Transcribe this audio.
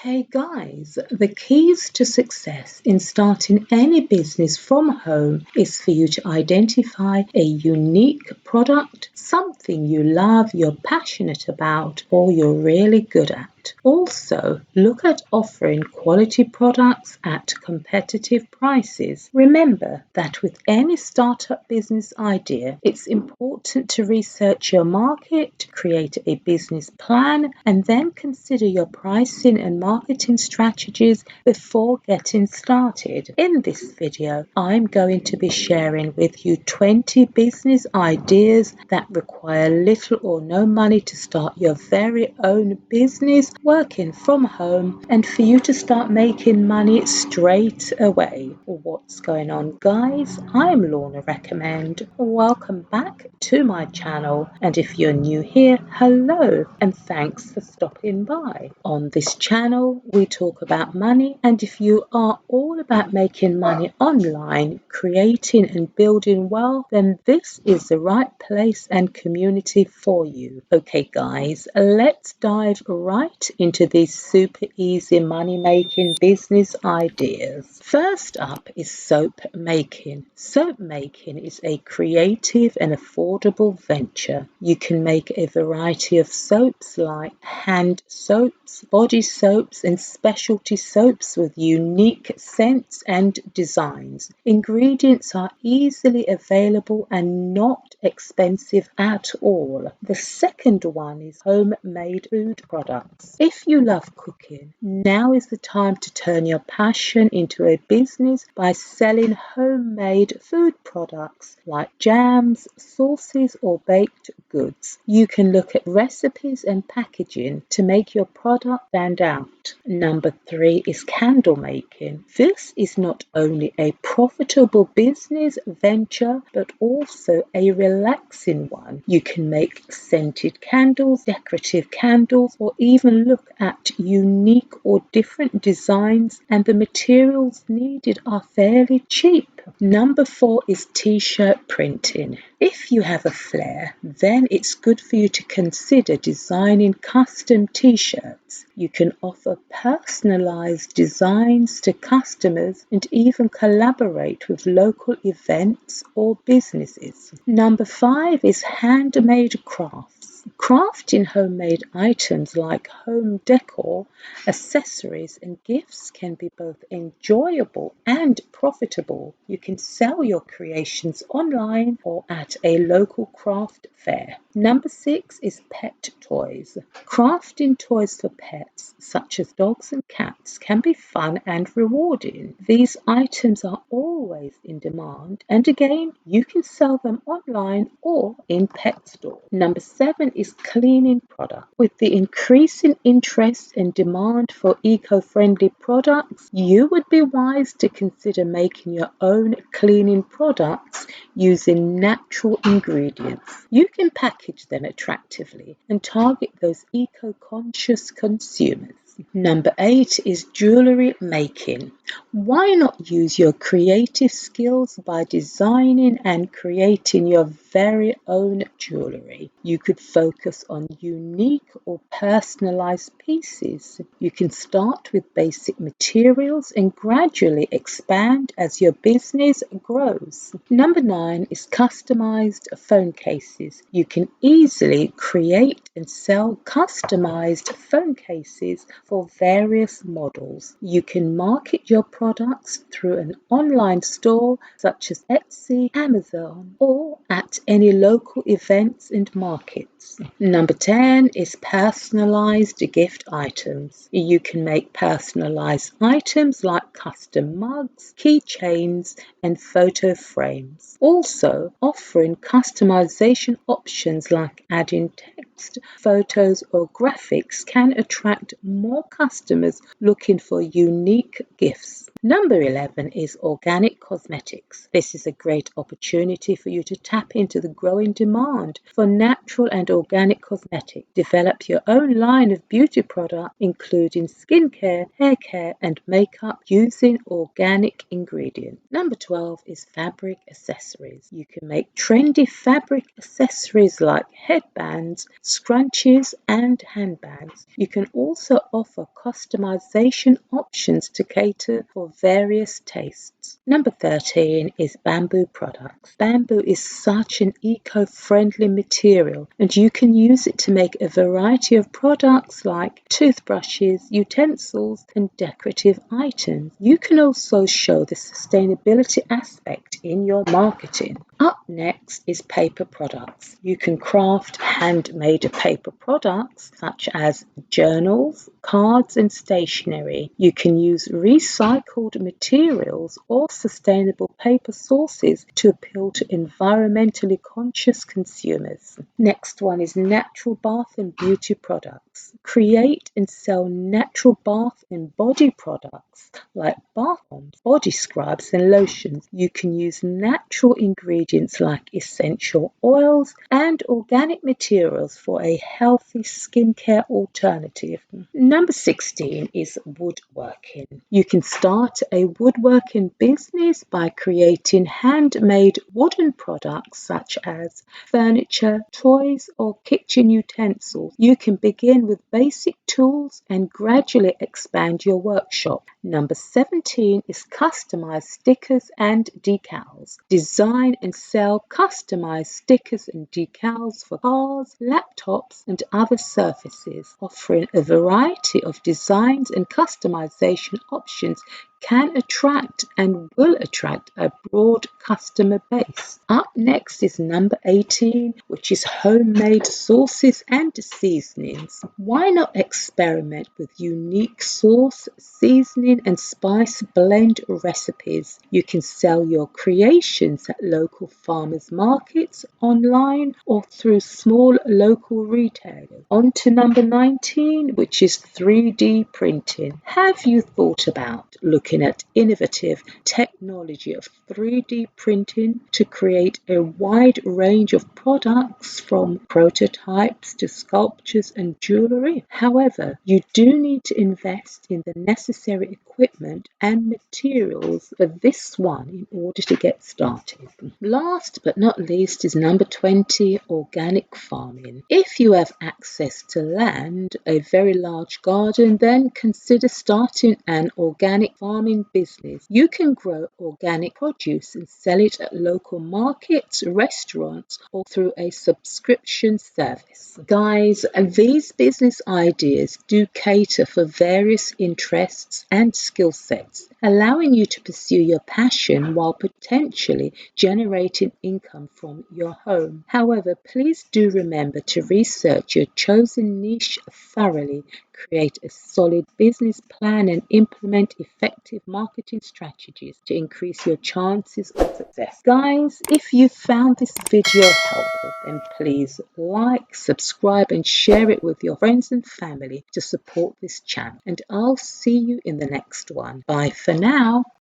Hey guys, the keys to success in starting any business from home is for you to identify a unique product, something you love, you're passionate about, or you're really good at. Also, look at offering quality products at competitive prices. Remember that with any startup business idea, it's important to research your market, create a business plan, and then consider your pricing and marketing strategies before getting started. In this video, I'm going to be sharing with you 20 business ideas that require little or no money to start your very own business working from home and for you to start making money straight away. What's going on, guys? I'm Lorna Recommend. Welcome back to my channel, and if you're new here, hello and thanks for stopping by. On this channel we talk about money, and if you are all about making money online, creating and building wealth, then this is the right place and community for you. Okay guys, let's dive right into these super easy money making business ideas. First up is soap making. Soap making is a creative and affordable venture. You can make a variety of soaps like hand soaps, body soaps, and specialty soaps with unique scents and designs. Ingredients are easily available and not expensive at all. The second one is homemade food products. If you love cooking, now is the time to turn your passion into a business by selling homemade food products like jams, sauces, or baked goods. You can look at recipes and packaging to make your product stand out. Number 3 is candle making. This is not only a profitable business venture, but also a relaxing one. You can make scented candles, decorative candles, or even look at unique or different designs, and the materials needed are fairly cheap. Number 4 is t-shirt printing. If you have a flair, then it's good for you to consider designing custom t-shirts. You can offer personalized designs to customers and even collaborate with local events or businesses. Number 5 is handmade crafts. Crafting homemade items like home decor, accessories, and gifts can be both enjoyable and profitable. You can sell your creations online or at a local craft fair. Number 6 is pet toys. Crafting toys for pets, such as dogs and cats, can be fun and rewarding. These items are always in demand, and again, you can sell them online or in pet stores. Number 7 is cleaning products. With the increasing interest and demand for eco-friendly products, you would be wise to consider making your own cleaning products using natural ingredients. You can package them attractively and target those eco-conscious consumers. Number 8 is jewellery making. Why not use your creative skills by designing and creating your very own jewellery? You could focus on unique or personalised pieces. You can start with basic materials and gradually expand as your business grows. Number 9 is customised phone cases. You can easily create and sell customised phone cases for various models. You can market your products through an online store such as Etsy, Amazon, or at any local events and markets. Number 10 is personalized gift items. You can make personalized items like custom mugs, keychains, and photo frames. Also, offering customization options like adding text, photos, or graphics can attract more customers looking for unique gifts. Number 11 is organic cosmetics. This is a great opportunity for you to tap into the growing demand for natural and organic cosmetics. Develop your own line of beauty products, including skincare, hair care, and makeup using organic ingredients. Number 12 is fabric accessories. You can make trendy fabric accessories like headbands, scrunchies, and handbags. You can also offer customization options to cater for various tastes. Number 13 is bamboo products. Bamboo is such an eco-friendly material, and you can use it to make a variety of products like toothbrushes, utensils, and decorative items. You can also show the sustainability aspect in your marketing. Up next is paper products. You can craft handmade paper products such as journals, cards, and stationery. You can use recycled materials or sustainable paper sources to appeal to environmentally conscious consumers. Next one is natural bath and beauty products. Create and sell natural bath and body products like bath bombs, body scrubs, and lotions. You can use natural ingredients like essential oils and organic materials for a healthy skincare alternative. Number 16 is woodworking. You can start a woodworking business by creating handmade wooden products such as furniture, toys, or kitchen utensils. You can begin with basic tools and gradually expand your workshop. Number 17 is customized stickers and decals. Design and sell customized stickers and decals for cars, laptops, and other surfaces. Offering a variety of designs and customization options can attract and will attract a broad customer base. Up next is number 18, which is homemade sauces and seasonings. Why not experiment with unique sauce, seasoning, and spice blend recipes? You can sell your creations at local farmers markets, online, or through small local retailers. On to number 19, which is 3D printing. Have you thought about looking at innovative technology of 3D printing to create a wide range of products from prototypes to sculptures and jewelry? However, you do need to invest in the necessary equipment and materials for this one in order to get started. Last but not least is number 20, organic farming. If you have access to land, a very large garden, then consider starting an organic farming business. You can grow organic produce and sell it at local markets, restaurants, or through a subscription service. Guys, these business ideas do cater for various interests and skill sets, allowing you to pursue your passion while potentially generating income from your home. However, please do remember to research your chosen niche thoroughly, create a solid business plan, and implement effective marketing strategies to increase your chances of success. Guys, if you found this video helpful, then please like, subscribe, and share it with your friends and family to support this channel. And I'll see you in the next one. Bye for now.